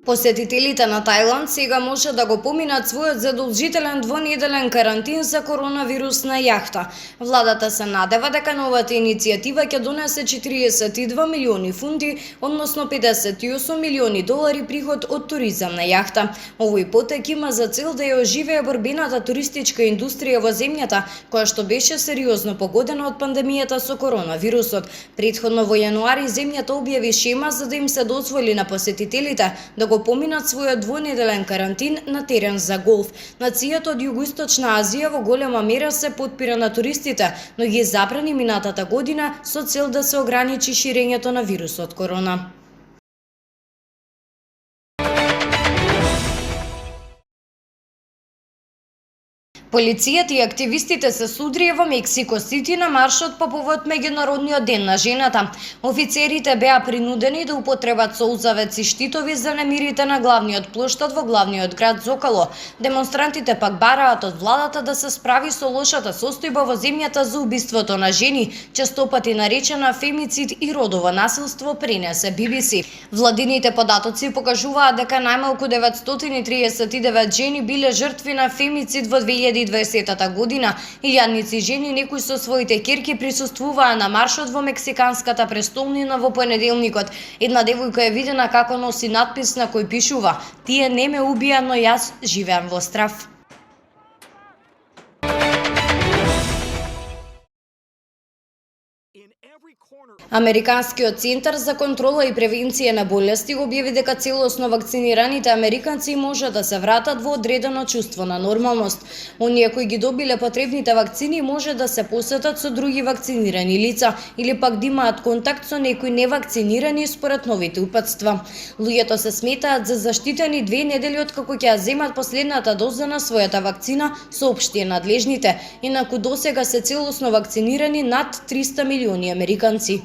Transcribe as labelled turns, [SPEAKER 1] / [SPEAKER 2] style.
[SPEAKER 1] Посетителите на Тајланд сега може да го поминат својот задолжителен двонеделен карантин за коронавирус на јахта. Владата се надева дека новата иницијатива ќе донесе 42 милиони фунти, односно 58 милиони долари приход од туризам на јахта. Овој потек има за цел да ја оживее борбената туристичка индустрија во земјата, која што беше сериозно погодена од пандемијата со коронавирусот. Претходно во јануари земјата објави шема за да им се дозволи на посетителите да го поминат својот двонеделен карантин на терен за голф. Нацијата од Југоисточна Азија во голема мера се потпира на туристите, но ги забрани минатата година со цел да се ограничи ширењето на вирусот корона. Полицијата и активистите се судрија во Мексико Сити на маршот по повод меѓународниот ден на жената. Офицерите беа принудени да употребат солзавец и штитови за немирите на главниот плоштад во главниот град Зокало. Демонстрантите пак бараат од владата да се справи со лошата состојба во земјата за убиството на жени, честопати наречена фемицид и родово насилство, пренесе BBC. Владините податоци покажуваат дека најмалку 939 жени биле жртви на фемицид во 2020 година. Илјадници жени, некои со своите ќерки, присуствуваа на маршот во мексиканската престолнина во понеделникот. Една девојка е видена како носи надпис на кој пишува: "Тие не ме убија, но јас живеам во страв." Американскиот центар за контрола и превенција на болести објави дека целосно вакцинираните американци може да се вратат во одредено чувство на нормалност. Оние кои ги добиле потребните вакцини може да се посетат со други вакцинирани лица или пак да имаат контакт со некои невакцинирани според новите упатства. Луѓето се сметаат за заштитени 2 недели откако ќе ја земат последната доза на својата вакцина, соопштија надлежните. Инаку досега се целосно вакцинирани над 300 милиони американци.